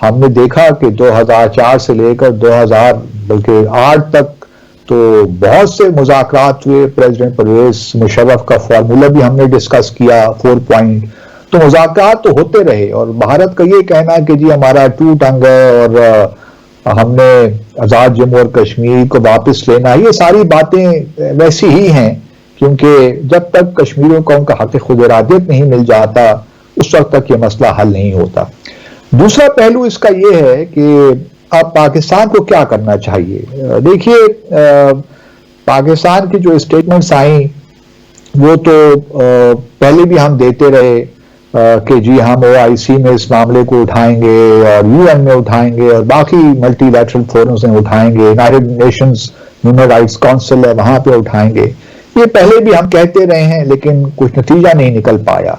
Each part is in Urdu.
ہم نے دیکھا کہ 2004 سے لے کر 2008 تک تو بہت سے مذاکرات ہوئے. پریزیڈنٹ پرویز مشرف کا فارمولا بھی ہم نے ڈسکس کیا 4 پوائنٹ. تو مذاکرات تو ہوتے رہے اور بھارت کا یہ کہنا کہ جی ہمارا ٹوٹ ٹنگ ہے اور ہم نے آزاد جموں اور کشمیر کو واپس لینا ہے، یہ ساری باتیں ویسی ہی ہیں، کیونکہ جب تک کشمیریوں کو ان کا حق خود ارادیت نہیں مل جاتا اس وقت تک یہ مسئلہ حل نہیں ہوتا. دوسرا پہلو اس کا یہ ہے کہ اب پاکستان کو کیا کرنا چاہیے. دیکھیے پاکستان کی جو اسٹیٹمنٹس آئیں وہ تو پہلے بھی ہم دیتے رہے کہ جی ہم OIC میں اس معاملے کو اٹھائیں گے اور UN میں اٹھائیں گے اور باقی ملٹی لیٹرل فورمز میں اٹھائیں گے، United nations human rights council ہے وہاں پہ اٹھائیں گے. یہ پہلے بھی ہم کہتے رہے ہیں لیکن کچھ نتیجہ نہیں نکل پایا.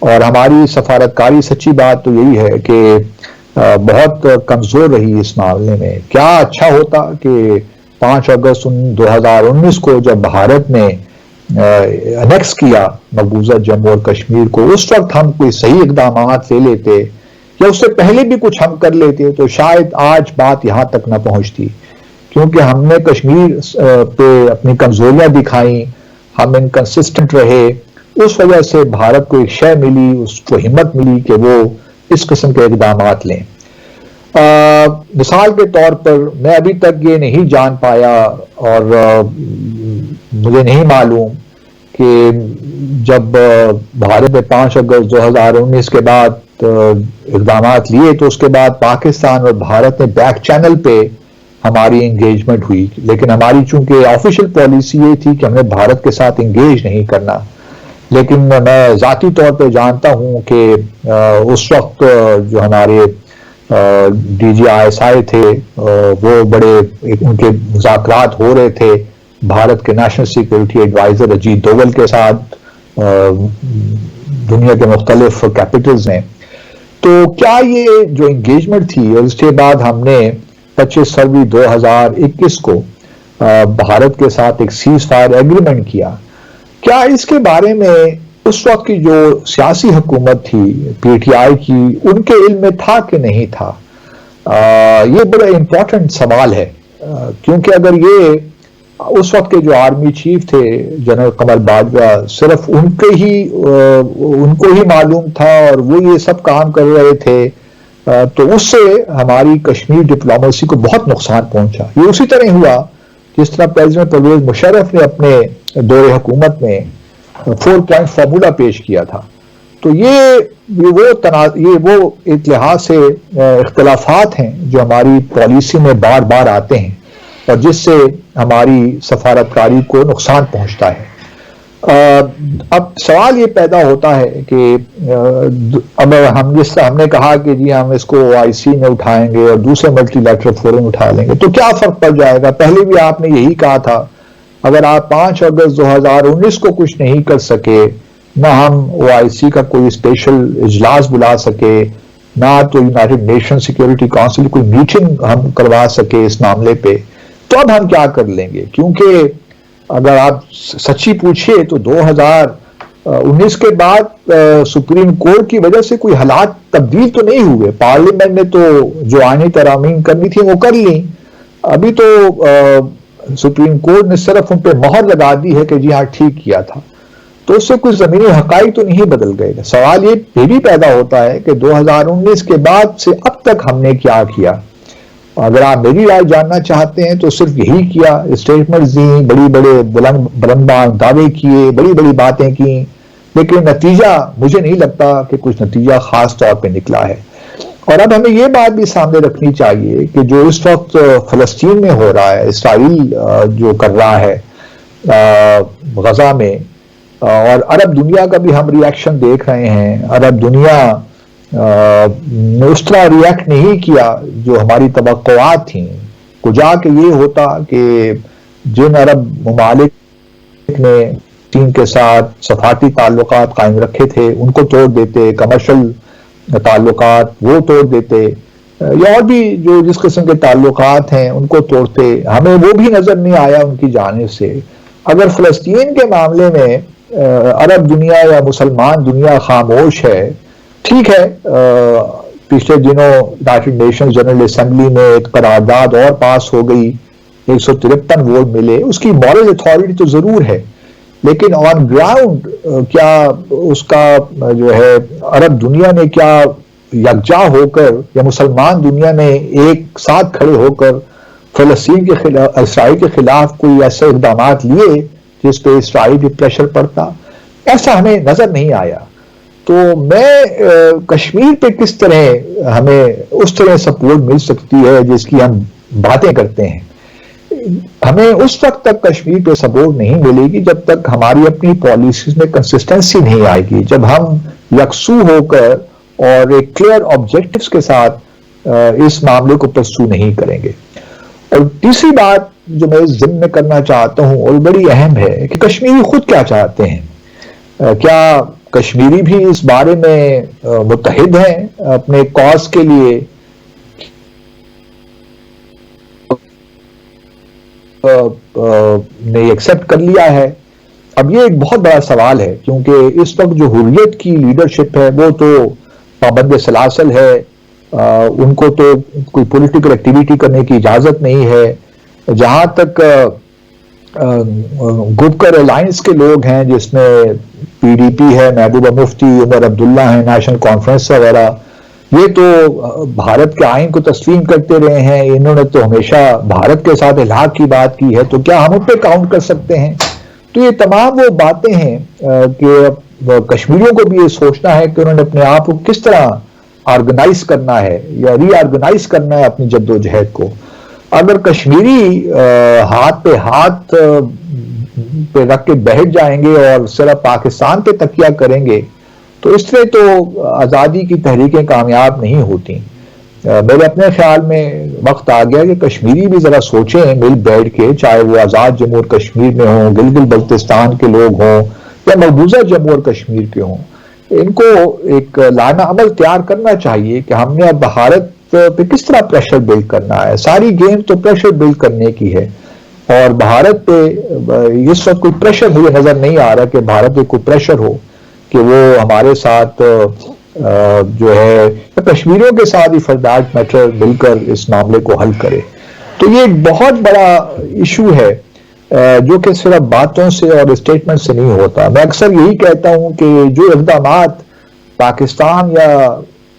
اور ہماری سفارتکاری سچی بات تو یہی ہے کہ بہت کمزور رہی اس معاملے میں. کیا اچھا ہوتا کہ 5 اگست 2019 کو جب بھارت نے انیکس کیا مقبوضہ جموں اور کشمیر کو، اس وقت ہم کوئی صحیح اقدامات لے لیتے یا اس سے پہلے بھی کچھ ہم کر لیتے تو شاید آج بات یہاں تک نہ پہنچتی. کیونکہ ہم نے کشمیر پہ اپنی کمزوریاں دکھائیں، ہم انکنسسٹنٹ رہے، اس وجہ سے بھارت کو ایک شے ملی، اس کو ہمت ملی کہ وہ اس قسم کے اقدامات لیں. مثال کے طور پر میں ابھی تک یہ نہیں جان پایا اور مجھے نہیں معلوم کہ جب بھارت نے 5 اگست 2019 کے بعد اقدامات لیے تو اس کے بعد پاکستان اور بھارت نے بیک چینل پہ ہماری انگیجمنٹ ہوئی، لیکن ہماری چونکہ آفیشیل پالیسی یہ تھی کہ ہمیں بھارت کے ساتھ انگیج نہیں کرنا. لیکن میں ذاتی طور پہ جانتا ہوں کہ اس وقت جو ہمارے DGISI تھے وہ بڑے ان کے مذاکرات ہو رہے تھے بھارت کے national security advisor Ajit Doval کے ساتھ دنیا کے مختلف کیپٹلز میں. تو کیا یہ جو انگیجمنٹ تھی اور اس کے بعد ہم نے 25 فروری 2021 کو بھارت کے ساتھ ایک سیز فائر ایگریمنٹ کیا، کیا اس کے بارے میں اس وقت کی جو سیاسی حکومت تھی PTI کی ان کے علم میں تھا کہ نہیں تھا؟ یہ بڑا امپورٹنٹ سوال ہے، کیونکہ اگر یہ اس وقت کے جو آرمی چیف تھے جنرل قمر باجوہ صرف ان کو ہی معلوم تھا اور وہ یہ سب کام کر رہے تھے تو اس سے ہماری کشمیر ڈپلومیسی کو بہت نقصان پہنچا. یہ اسی طرح ہوا جس طرح پریزیڈنٹ پرویز مشرف نے اپنے دور حکومت میں 4 پوائنٹ فارمولا پیش کیا تھا. تو یہ وہ ایک لحاظ سے اختلافات ہیں جو ہماری پالیسی میں بار بار آتے ہیں اور جس سے ہماری سفارتکاری کو نقصان پہنچتا ہے. اب سوال یہ پیدا ہوتا ہے کہ اب ہم نے کہا کہ جی ہم اس کو OIC میں اٹھائیں گے اور دوسرے ملٹی لیٹرل فورم اٹھا لیں گے تو کیا فرق پڑ جائے گا؟ پہلے بھی آپ نے یہی کہا تھا اگر آپ 5 اگست 2019 کو کچھ نہیں کر سکے، نہ ہم OIC کا کوئی اسپیشل اجلاس بلا سکے، نہ تو یونائیٹڈ نیشن سیکورٹی کونسل کوئی میٹنگ ہم کروا سکے اس معاملے پہ، تو اب ہم کیا کر لیں گے؟ کیونکہ اگر آپ سچی پوچھئے تو 2019 کے بعد سپریم کورٹ کی وجہ سے کوئی حالات تبدیل تو نہیں ہوئے. پارلیمنٹ نے تو جو آئینی ترامیم کرنی تھی وہ کر لیں. ابھی تو سپریم کورٹ نے صرف ان پہ مہر لگا دی ہے کہ جی ہاں ٹھیک کیا تھا، تو اس سے کچھ زمینی حقائق تو نہیں بدل گئے. سوال یہ بھی پیدا ہوتا ہے کہ 2019 کے بعد سے اب تک ہم نے کیا کیا. اگر آپ میری رائے جاننا چاہتے ہیں تو صرف یہی کیا، اسٹیٹمنٹس دی، بڑے بلند دعوے کیے، بڑی باتیں کی، لیکن نتیجہ مجھے نہیں لگتا کہ کچھ نتیجہ خاص طور پہ نکلا ہے. اور اب ہمیں یہ بات بھی سامنے رکھنی چاہیے کہ جو اس وقت فلسطین میں ہو رہا ہے، اسرائیل جو کر رہا ہے غزہ میں، اور عرب دنیا کا بھی ہم ری ایکشن دیکھ رہے ہیں. عرب دنیا نے اس طرح ری ایکٹ نہیں کیا جو ہماری توقعات تھیں. کجا کہ یہ ہوتا کہ جن عرب ممالک نے چین کے ساتھ سفارتی تعلقات قائم رکھے تھے ان کو توڑ دیتے، کمرشل تعلقات وہ توڑ دیتے، یا اور بھی جو جس قسم کے تعلقات ہیں ان کو توڑتے. ہمیں وہ بھی نظر نہیں آیا ان کی جانب سے. اگر فلسطین کے معاملے میں عرب دنیا یا مسلمان دنیا خاموش ہے، ٹھیک ہے، پچھلے دنوں یونائٹڈ نیشن جنرل اسمبلی میں ایک قرارداد اور پاس ہو گئی، 153 ووٹ ملے، اس کی مورل اتھارٹی تو ضرور ہے، لیکن آن گراؤنڈ کیا اس کا جو ہے عرب دنیا نے کیا یکجا ہو کر یا مسلمان دنیا نے ایک ساتھ کھڑے ہو کر فلسطین کے خلاف، اسرائیل کے خلاف کوئی ایسے اقدامات لیے جس پہ اسرائیل بھی پریشر پڑتا؟ ایسا ہمیں نظر نہیں آیا۔ تو میں کشمیر پہ کس طرح ہمیں اس طرح سپورٹ مل سکتی ہے جس کی ہم باتیں کرتے ہیں؟ ہمیں اس وقت تک کشمیر پہ سپورٹ نہیں ملے گی جب تک ہماری اپنی پالیسیز میں کنسسٹنسی نہیں آئے گی، جب ہم یکسو ہو کر اور ایک کلیئر آبجیکٹوز کے ساتھ اس معاملے کو پرسو نہیں کریں گے۔ اور تیسری بات جو میں اس ضمن میں کرنا چاہتا ہوں اور بڑی اہم ہے کہ کشمیری خود کیا چاہتے ہیں؟ کیا کشمیری بھی اس بارے میں متحد ہیں اپنے کاز کے لیے؟ نے ایکسپٹ کر لیا ہے؟ اب یہ ایک بہت بڑا سوال ہے، کیونکہ اس وقت جو حریت کی لیڈرشپ ہے وہ تو پابند سلاسل ہے، ان کو تو کوئی پولیٹیکل ایکٹیویٹی کرنے کی اجازت نہیں ہے۔ جہاں تک گپکر الائنس کے لوگ ہیں جس میں پی ڈی پی ہے، محبوبہ مفتی، عمر عبداللہ ہیں، نیشنل کانفرنس وغیرہ، یہ تو بھارت کے آئین کو تسلیم کرتے رہے ہیں، انہوں نے تو ہمیشہ بھارت کے ساتھ الحاق کی بات کی ہے، تو کیا ہم ان پہ کاؤنٹ کر سکتے ہیں؟ تو یہ تمام وہ باتیں ہیں کہ کشمیریوں کو بھی یہ سوچنا ہے کہ انہوں نے اپنے آپ کو کس طرح آرگنائز کرنا ہے یا ری آرگنائز کرنا ہے اپنی جد و جہد کو۔ اگر کشمیری ہاتھ پہ ہاتھ پہ رکھ کے بیٹھ جائیں گے اور صرف پاکستان پہ تکیہ کریں گے تو اس طرح تو آزادی کی تحریکیں کامیاب نہیں ہوتی۔ میرے اپنے خیال میں وقت آ گیا کہ کشمیری بھی ذرا سوچیں مل بیٹھ کے، چاہے وہ آزاد جموں اور کشمیر میں ہوں، گلگت بلتستان کے لوگ ہوں یا مقبوضہ جموں اور کشمیر کے ہوں، ان کو ایک لائحہ عمل تیار کرنا چاہیے کہ ہم نے اب بھارت پہ کس طرح پریشر بلڈ کرنا ہے۔ ساری گیم تو پریشر بلڈ کرنے کی ہے، اور بھارت پہ اس وقت کوئی پریشر مجھے نظر نہیں آ رہا کہ بھارت پہ کوئی پریشر ہو کہ وہ ہمارے ساتھ جو ہے کشمیریوں کے ساتھ ہی فار دیٹ میٹر مل کر اس معاملے کو حل کرے۔ تو یہ ایک بہت بڑا ایشو ہے جو کہ صرف باتوں سے اور اسٹیٹمنٹ سے نہیں ہوتا۔ میں اکثر یہی کہتا ہوں کہ جو اقدامات پاکستان یا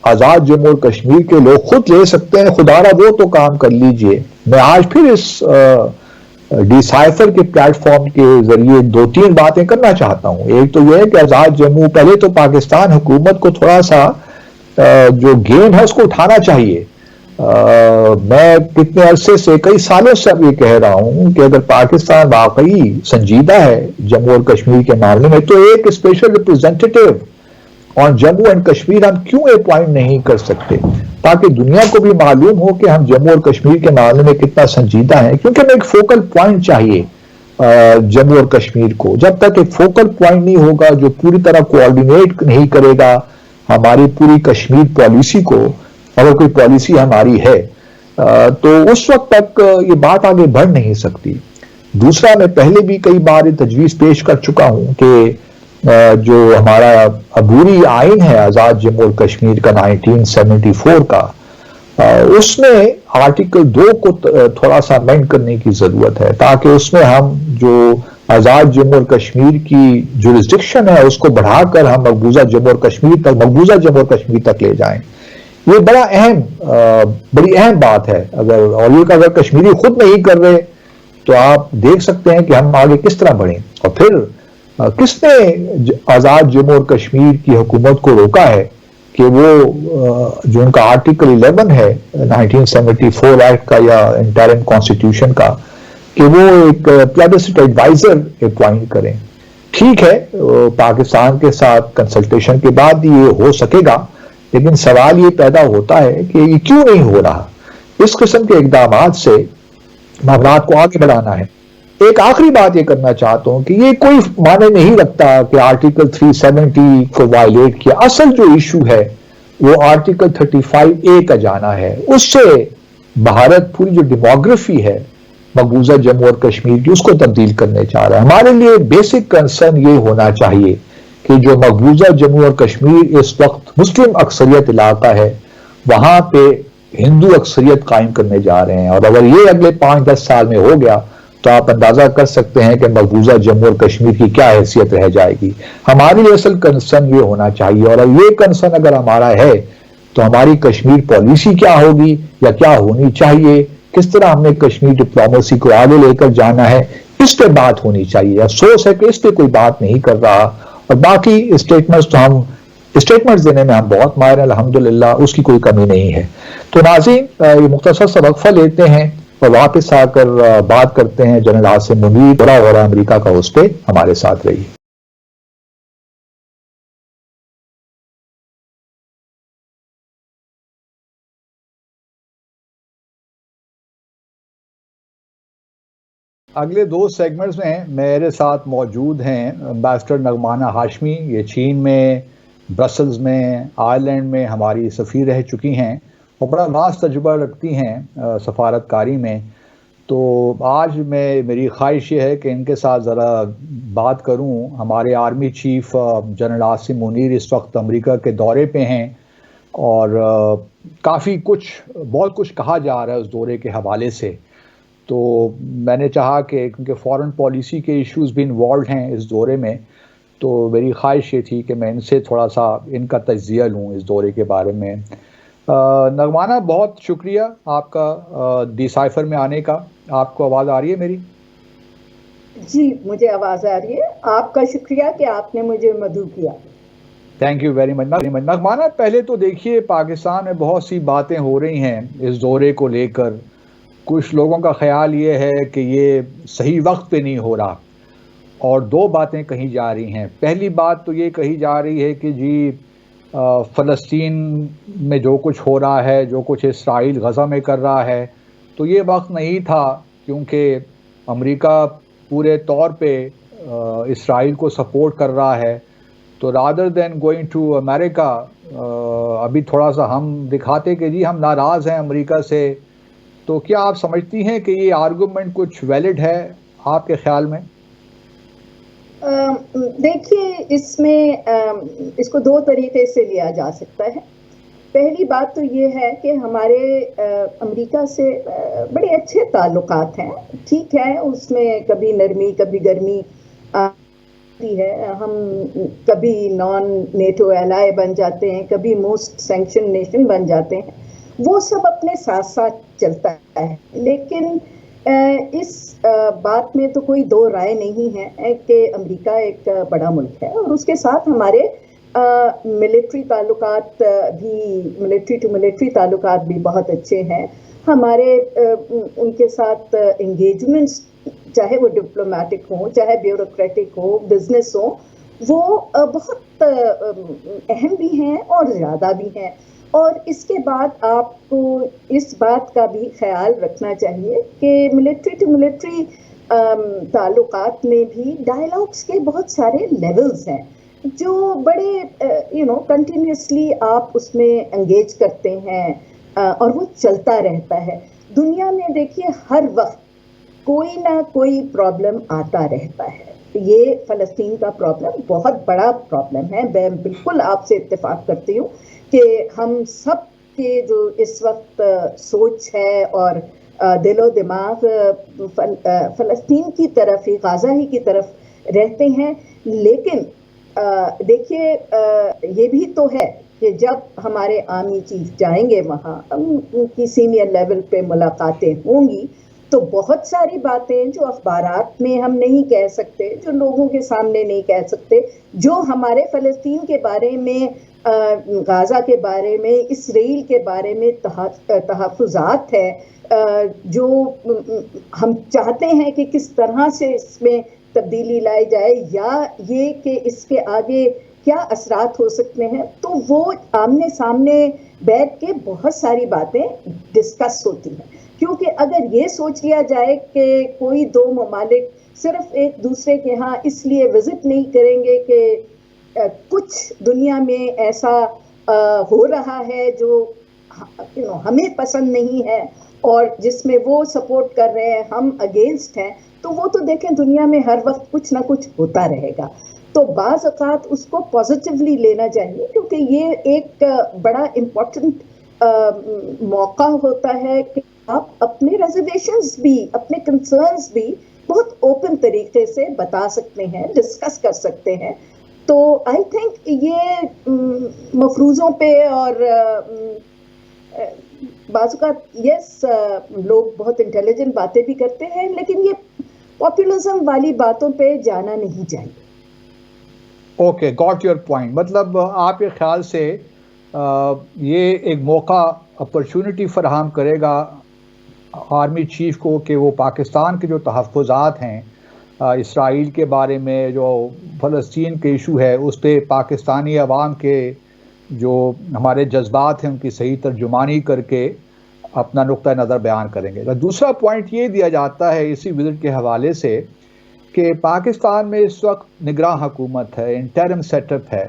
آزاد جموں اور کشمیر کے لوگ خود لے سکتے ہیں، خدا را وہ تو کام کر لیجئے۔ میں آج پھر اس ڈی سائفر کے پلیٹ فارم کے ذریعے 2-3 باتیں کرنا چاہتا ہوں۔ ایک تو یہ ہے کہ آزاد جموں، پہلے تو پاکستان حکومت کو تھوڑا سا جو گیم ہے اس کو اٹھانا چاہیے۔ میں کتنے عرصے سے، کئی سالوں سے اب یہ کہہ رہا ہوں کہ اگر پاکستان واقعی سنجیدہ ہے جموں اور کشمیر کے معاملے میں تو ایک اسپیشل ریپرزینٹیٹیو اور جموں اینڈ کشمیر ہم کیوں اپوائنٹ نہیں کر سکتے، تاکہ دنیا کو بھی معلوم ہو کہ ہم جموں اور کشمیر کے معاملے میں کتنا سنجیدہ ہیں، کیونکہ ہمیں ایک فوکل پوائنٹ چاہیے جموں اور کشمیر کو۔ جب تک ایک فوکل پوائنٹ نہیں ہوگا جو پوری طرح کوآرڈینیٹ نہیں کرے گا ہماری پوری کشمیر پالیسی کو، اگر کوئی پالیسی ہماری ہے تو اس وقت تک یہ بات آگے بڑھ نہیں سکتی۔ دوسرا، میں پہلے بھی کئی بار یہ تجویز پیش کر چکا ہوں کہ جو ہمارا عبوری آئین ہے آزاد جموں اور کشمیر کا 1974 کا، اس میں آرٹیکل 2 کو تھوڑا سا امینڈ کرنے کی ضرورت ہے، تاکہ اس میں ہم جو آزاد جموں اور کشمیر کی جورسڈکشن ہے اس کو بڑھا کر ہم مقبوضہ جموں اور کشمیر تک لے جائیں۔ یہ بڑی اہم بات ہے۔ اگر کشمیری خود نہیں کر رہے تو آپ دیکھ سکتے ہیں کہ ہم آگے کس طرح بڑھیں۔ اور پھر کس نے آزاد جموں اور کشمیر کی حکومت کو روکا ہے کہ وہ جو ان کا آرٹیکل 11 ہے 1974 ایکٹ کا یا انٹرم کانسٹیٹیوشن کا، کہ وہ ایک پلیبسسٹ ایڈوائزر اپوائنٹ کریں؟ ٹھیک ہے، پاکستان کے ساتھ کنسلٹیشن کے بعد یہ ہو سکے گا، لیکن سوال یہ پیدا ہوتا ہے کہ یہ کیوں نہیں ہو رہا؟ اس قسم کے اقدامات سے معاملات کو آگے بڑھانا ہے۔ ایک آخری بات یہ کرنا چاہتا ہوں کہ یہ کوئی معنی نہیں رکھتا کہ آرٹیکل 370 کو وائلیٹ کیا۔ اصل جو ایشو ہے وہ آرٹیکل 35A کا جانا ہے۔ اس سے بھارت پوری جو ڈیموگرافی ہے مقبوضہ جموں اور کشمیر کی، اس کو تبدیل کرنے چاہ رہا ہے۔ ہمارے لیے بیسک کنسرن یہ ہونا چاہیے کہ جو مقبوضہ جموں اور کشمیر اس وقت مسلم اکثریت علاقہ ہے، وہاں پہ ہندو اکثریت قائم کرنے جا رہے ہیں، اور اگر یہ اگلے 5-10 سال میں ہو گیا تو آپ اندازہ کر سکتے ہیں کہ مقبوضہ جموں اور کشمیر کی کیا حیثیت رہ جائے گی۔ ہماری اصل کنسرن یہ ہونا چاہیے، اور یہ کنسرن اگر ہمارا ہے تو ہماری کشمیر پالیسی کیا ہوگی یا کیا ہونی چاہیے، کس طرح ہم نے کشمیر ڈپلومیسی کو آگے لے کر جانا ہے، اس پہ بات ہونی چاہیے۔ افسوس ہے کہ اس پہ کوئی بات نہیں کر رہا، اور باقی اسٹیٹمنٹس تو ہم اسٹیٹمنٹس دینے میں ہم بہت ماہر ہیں الحمدللہ، اس کی کوئی کمی نہیں ہے۔ تو ناظرین، یہ مختصر سا وقفہ لیتے ہیں اور واپس آ کر بات کرتے ہیں جنرل عاصم منیر اور امریکہ کا اس پہ ہمارے ساتھ رہی۔ اگلے 2 سیگمنٹس میں میرے ساتھ موجود ہیں امبیسڈر نغمانہ ہاشمی، یہ چین میں، برسلز میں، آئرلینڈ میں ہماری سفیر رہ چکی ہیں اور بڑا واسط تجربہ رکھتی ہیں سفارت کاری میں۔ تو آج میری خواہش یہ ہے کہ ان کے ساتھ ذرا بات کروں۔ ہمارے army chief general Asim Munir اس وقت امریکہ کے دورے پہ ہیں، اور کافی بہت کچھ کہا جا رہا ہے اس دورے کے حوالے سے۔ تو میں نے چاہا کہ کیونکہ فورن پالیسی کے ایشوز بھی انوالوڈ ہیں اس دورے میں، تو میری خواہش یہ تھی کہ میں ان سے تھوڑا سا ان کا تجزیہ لوں اس دورے کے بارے میں۔ نغمانہ، بہت شکریہ آپ کا ڈی سائفر میں آنے کا۔ آپ کو آواز آ رہی ہے میری؟ جی مجھے آواز آ رہی ہے، آپ کا شکریہ کہ آپ نے مجھے مدعو کیا۔ تھینک یو ویری مچ نغمانہ۔ پہلے تو دیکھیے، پاکستان میں بہت سی باتیں ہو رہی ہیں اس دورے کو لے کر۔ کچھ لوگوں کا خیال یہ ہے کہ یہ صحیح وقت پہ نہیں ہو رہا، اور 2 باتیں کہی جا رہی ہیں۔ پہلی بات تو یہ کہی جا رہی ہے کہ جی فلسطین میں جو کچھ ہو رہا ہے، جو کچھ اسرائیل غزہ میں کر رہا ہے، تو یہ وقت نہیں تھا، کیونکہ امریکہ پورے طور پہ اسرائیل کو سپورٹ کر رہا ہے۔ تو رادر دین گوئنگ ٹو امریکہ، ابھی تھوڑا سا ہم دکھاتے کہ جی ہم ناراض ہیں امریکہ سے۔ تو کیا آپ سمجھتی ہیں کہ یہ آرگومنٹ کچھ ویلڈ ہے آپ کے خیال میں؟ دیکھیے، اس میں اس کو 2 طریقے سے لیا جا سکتا ہے۔ پہلی بات تو یہ ہے کہ ہمارے امریکہ سے بڑے اچھے تعلقات ہیں، ٹھیک ہے، اس میں کبھی نرمی کبھی گرمی آتی ہے، ہم کبھی نان نیٹو ایلائی بن جاتے ہیں، کبھی موسٹ سینکشن نیشن بن جاتے ہیں، وہ سب اپنے ساتھ ساتھ چلتا ہے۔ لیکن اس بات میں تو کوئی 2 رائے نہیں ہے کہ امریکہ ایک بڑا ملک ہے، اور اس کے ساتھ ہمارے ملٹری تعلقات بھی، ملٹری ٹو ملٹری تعلقات بھی بہت اچھے ہیں۔ ہمارے ان کے ساتھ انگیجمنٹس، چاہے وہ ڈپلومیٹک ہوں، چاہے بیوروکریٹک ہو، بزنس ہو، وہ بہت اہم بھی ہیں اور زیادہ بھی ہیں۔ اور اس کے بعد آپ کو اس بات کا بھی خیال رکھنا چاہیے کہ ملٹری ٹو ملٹری تعلقات میں بھی ڈائلاگس کے بہت سارے لیولز ہیں جو بڑے کنٹینیوسلی آپ اس میں انگیج کرتے ہیں، اور وہ چلتا رہتا ہے۔ دنیا میں دیکھیے ہر وقت کوئی نہ کوئی پرابلم آتا رہتا ہے۔ یہ فلسطین کا پرابلم بہت بڑا پرابلم ہے، میں بالکل آپ سے اتفاق کرتی ہوں کہ ہم سب کے جو اس وقت سوچ ہے اور دل و دماغ فلسطین کی طرف ہی، غزہ ہی کی طرف رہتے ہیں۔ لیکن دیکھیے یہ بھی تو ہے کہ جب ہمارے آرمی چیف جائیں گے وہاں، ان کی سینئر لیول پہ ملاقاتیں ہوں گی، تو بہت ساری باتیں جو اخبارات میں ہم نہیں کہہ سکتے، جو لوگوں کے سامنے نہیں کہہ سکتے، جو ہمارے فلسطین کے بارے میں، غزہ کے بارے میں، اسرائیل کے بارے میں تحفظات ہے، جو ہم چاہتے ہیں کہ کس طرح سے اس میں تبدیلی لائی جائے، یا یہ کہ اس کے آگے کیا اثرات ہو سکتے ہیں، تو وہ آمنے سامنے بیٹھ کے بہت ساری باتیں ڈسکس ہوتی ہیں۔ کیونکہ اگر یہ سوچ لیا جائے کہ کوئی 2 ممالک صرف ایک دوسرے کے ہاں اس لیے وزٹ نہیں کریں گے کہ کچھ دنیا میں ایسا ہو رہا ہے جو ہمیں پسند نہیں ہے اور جس میں وہ سپورٹ کر رہے ہیں، ہم اگینسٹ ہیں، تو وہ تو دیکھیں دنیا میں ہر وقت کچھ نہ کچھ ہوتا رہے گا۔ تو بعض اوقات اس کو پازیٹیولی لینا چاہیے، کیونکہ یہ ایک بڑا امپورٹنٹ موقع ہوتا ہے کہ آپ اپنے ریزرویشنز بھی, اپنے کنسرنز بھی بہت اوپن طریقے سے بتا سکتے ہیں, ڈسکس کر سکتے ہیں. تو آئی تھنک یہ مفروضوں پہ اور بعض اوقات یس لوگ بہت انٹیلیجنٹ باتیں بھی کرتے ہیں, لیکن یہ پاپولزم والی باتوں پہ جانا نہیں چاہیے. Okay, got your point. مطلب آپ کے خیال سے یہ ایک موقع, اپرچونٹی فراہم کرے گا آرمی چیف کو کہ وہ پاکستان کے جو تحفظات ہیں اسرائیل کے بارے میں, جو فلسطین کے ایشو ہے, اس پہ پاکستانی عوام کے جو ہمارے جذبات ہیں ان کی صحیح ترجمانی کر کے اپنا نقطہ نظر بیان کریں گے. دوسرا پوائنٹ یہ دیا جاتا ہے اسی وزٹ کے حوالے سے کہ پاکستان میں اس وقت نگراں حکومت ہے, انٹرم سیٹ اپ ہے.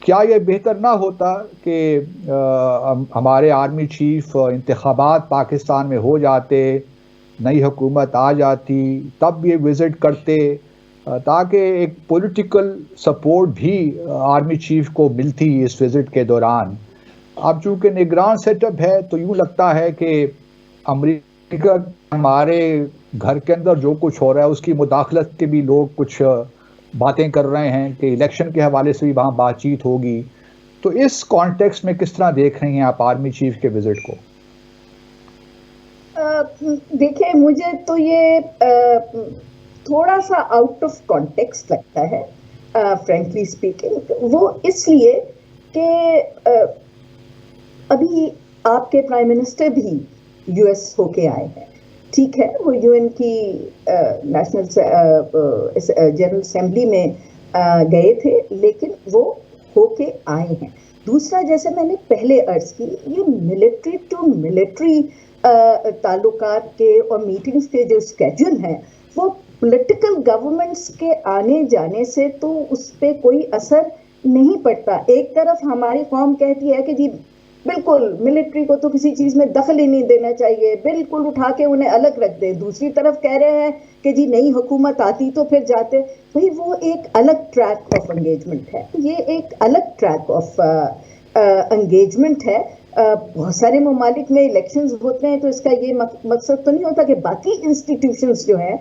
کیا یہ بہتر نہ ہوتا کہ ہمارے آرمی چیف انتخابات پاکستان میں ہو جاتے, نئی حکومت آ جاتی, تب یہ وزٹ کرتے, تاکہ ایک پولیٹیکل سپورٹ بھی آرمی چیف کو ملتی اس وزٹ کے دوران. اب چونکہ نگران سیٹ اپ ہے تو یوں لگتا ہے کہ امریکہ ہمارے گھر کے اندر جو کچھ ہو رہا ہے اس کی مداخلت کے بھی لوگ کچھ باتیں کر رہے ہیں کہ الیکشن کے حوالے سے بھی وہاں بات چیت ہوگی. تو اس کانٹیکسٹ میں کس طرح دیکھ رہی ہیں آپ آرمی چیف کے وزٹ کو؟ دیکھیں, مجھے تو یہ تھوڑا سا آؤٹ آف کانٹیکسٹ لگتا ہے فرینکلی اسپیکنگ. وہ اس لیے کہ ابھی آپ کے پرائم منسٹر بھی یو ایس ہو کے آئے ہیں, ٹھیک ہے, وہ یو این کی نیشنل جنرل اسمبلی میں گئے تھے, لیکن وہ ہو کے آئے ہیں. دوسرا, جیسے میں نے پہلے عرض کی, یہ ملٹری ٹو ملٹری تعلقات کے اور میٹنگز کے جو اسکیڈول ہیں وہ پولیٹیکل گورنمنٹس کے آنے جانے سے تو اس پہ کوئی اثر نہیں پڑتا. ایک طرف ہماری قوم کہتی ہے کہ جی بالکل ملٹری کو تو کسی چیز میں دخل ہی نہیں دینا چاہیے, بالکل اٹھا کے انہیں الگ رکھ دیں. دوسری طرف کہہ رہے ہیں کہ جی نئی حکومت آتی تو پھر جاتے. بھائی وہ ایک الگ ٹریک آف انگیجمنٹ ہے, یہ ایک الگ ٹریک آف انگیجمنٹ ہے. بہت سارے ممالک میں الیکشنز ہوتے ہیں تو اس کا یہ مقصد تو نہیں ہوتا کہ باقی انسٹیٹیوشنز جو ہیں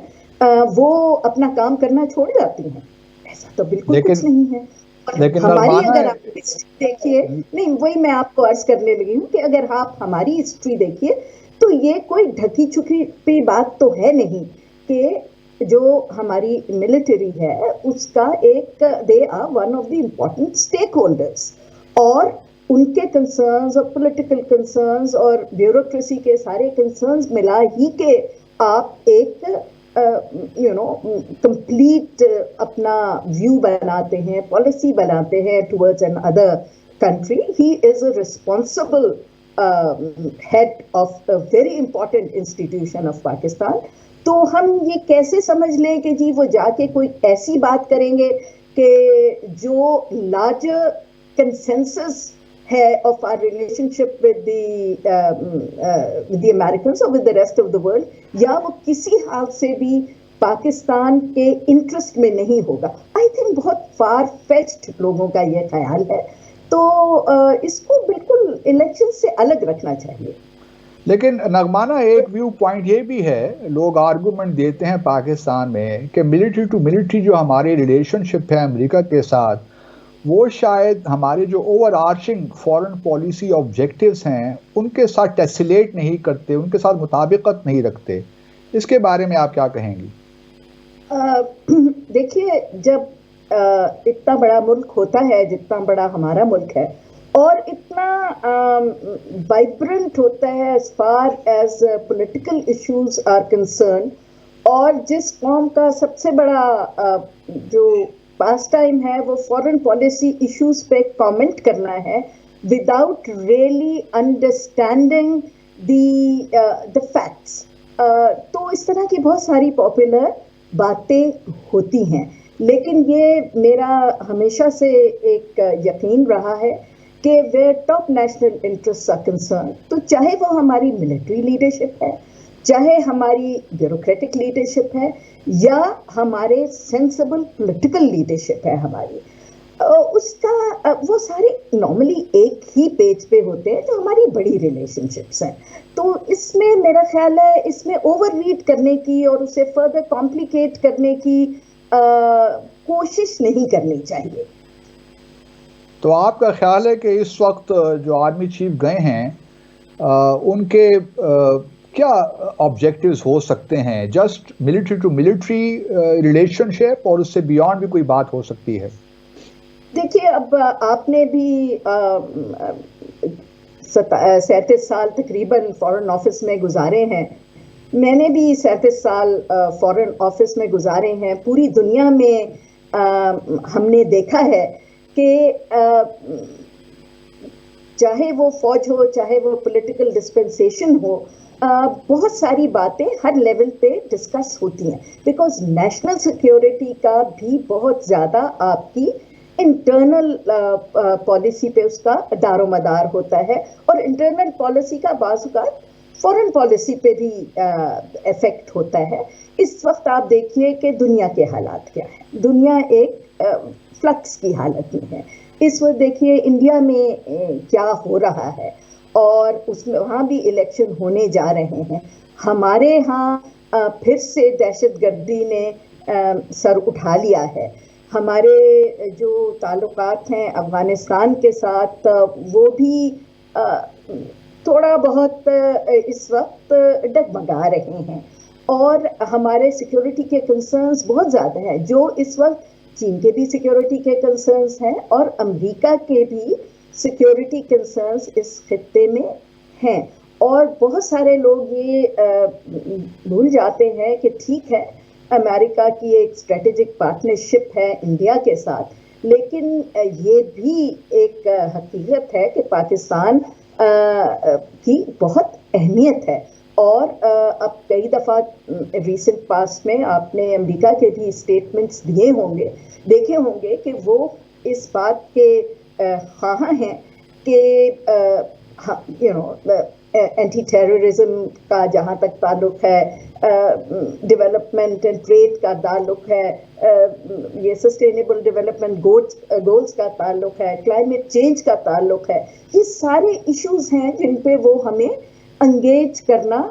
وہ اپنا کام کرنا چھوڑ جاتی ہیں. ایسا تو بالکل کچھ نہیں ہے. ہماری اگر آپ ہسٹری دیکھیے, نہیں وہی میں آپ کو عرض کرنے لگی ہوں کہ اگر آپ ہماری ہسٹری دیکھیے تو یہ کوئی ڈھکی چھپی بات تو ہے نہیں کہ جو ہماری ملٹری ہے اس کا ایک they are one of the important stakeholders, اور ان کے کنسرنز اور پولیٹیکل کنسرنز اور بیوروکریسی کے سارے کنسرنز ملا ہی کے آپ ایک کمپلیٹ اپنا ویو بناتے ہیں, پالیسی بناتے ہیں towards another country. He is a responsible head of a very important institution of Pakistan. تو ہم یہ کیسے سمجھ لیں کہ جی وہ جا کے کوئی ایسی بات کریں گے کہ جو لارجر کنسنسس ہے of our relationship with the Americans or with the rest of the world, یا وہ کسی حال سے بھی پاکستان کے انٹرسٹ میں نہیں ہوگا. آئی تھنک بہت فار فیچڈ لوگوں کا یہ خیال ہے, تو اس کو بالکل الیکشن سے الگ رکھنا چاہیے. لیکن نغمانہ ایک ویو پوائنٹ یہ بھی ہے, لوگ آرگومنٹ دیتے ہیں پاکستان میں کہ ملٹری ٹو ملٹری جو ہماری ریلیشن شپ ہے امریکہ کے ساتھ, وہ شاید ہمارے جو over arching foreign policy objectives ہیں ان کے ساتھ ٹیسلیٹ نہیں کرتے, ان کے ساتھ مطابقت نہیں رکھتے. اس کے بارے میں آپ کیا کہیں گی؟ دیکھیے, جب اتنا بڑا ملک ہوتا ہے جتنا بڑا ہمارا ملک ہے, اور اتنا وائبرنٹ ہوتا ہے as far as political issues are concerned, اور جس قوم کا سب سے بڑا جو پاس ٹائم ہے وہ فورن پالیسی ایشوز پہ کامنٹ کرنا ہے without really understanding the facts. تو اس طرح کی بہت ساری پاپولر باتیں ہوتی ہیں, لیکن یہ میرا ہمیشہ سے ایک یقین رہا ہے کہ where top national interest are concern, تو چاہے وہ ہماری ملٹری لیڈرشپ ہے, چاہے ہماری بیوروکریٹک لیڈرشپ ہے, یا ہمارے سینسبل پولیٹیکل لیڈرشپ ہے ہماری, اس کا وہ سارے نارملی ایک ہی پیج پہ ہوتے ہیں جو ہماری بڑی ریلیشن شپس ہیں. تو اس میں میرا خیال ہے اس میں اوور ریڈ کرنے کی اور اسے فردر کمپلیکیٹ کرنے کی کوشش نہیں کرنی چاہیے. تو آپ کا خیال ہے کہ اس وقت جو آرمی چیف گئے ہیں ان کے کیا آبجیکٹیوز ہو سکتے ہیں؟ Just military to military relationship اور اس سے بیانڈ بھی کوئی بات ہو سکتی ہے؟ دیکھیے اب آپ نے بھی 37 سال تقریباً فارن آفس میں گزارے ہیں. میں نے بھی 37 سال فارن آفس میں گزارے ہیں. پوری دنیا میں ہم نے دیکھا ہے کہ چاہے وہ فوج ہو چاہے وہ پولیٹیکل ڈسپنسیشن ہو, بہت ساری باتیں ہر لیول پہ ڈسکس ہوتی ہیں, بیکاز نیشنل سیکیورٹی کا بھی بہت زیادہ آپ کی انٹرنل پالیسی پہ اس کا دار و مدار ہوتا ہے, اور انٹرنل پالیسی کا بعض اوقات فورن پالیسی پہ بھی افیکٹ ہوتا ہے. اس وقت آپ دیکھیے کہ دنیا کے حالات کیا ہیں. دنیا ایک فلکس کی حالت میں ہے. اس وقت دیکھیے انڈیا میں کیا ہو رہا ہے, اور اس میں وہاں بھی الیکشن ہونے جا رہے ہیں. ہمارے ہاں پھر سے دہشت گردی نے سر اٹھا لیا ہے. ہمارے جو تعلقات ہیں افغانستان کے ساتھ وہ بھی تھوڑا بہت اس وقت ڈگمگا رہے ہیں, اور ہمارے سیکیورٹی کے کنسرنز بہت زیادہ ہیں, جو اس وقت چین کے بھی سیکیورٹی کے کنسرنز ہیں اور امریکہ کے بھی سیکیورٹی کنسرنز اس خطے میں ہیں. اور بہت سارے لوگ یہ بھول جاتے ہیں کہ ٹھیک ہے امریکہ کی ایک اسٹریٹجک پارٹنرشپ ہے انڈیا کے ساتھ, لیکن یہ بھی ایک حقیقت ہے کہ پاکستان کی بہت اہمیت ہے. اور اب کئی دفعہ ریسنٹ پاسٹ میں آپ نے امریکہ کے بھی اسٹیٹمنٹس دیکھے ہوں گے کہ وہ اس بات کے خواہاں ہیں کہ اینٹی ٹیررزم کا جہاں تک تعلق ہے, ڈیولپمنٹ اینڈ ٹریڈ کا تعلق ہے, یہ سسٹینیبل ڈیولپمنٹ گولز کا تعلق ہے, کلائمیٹ چینج کا تعلق ہے. یہ سارے ایشوز ہیں جن پہ وہ ہمیں انگیج کرنا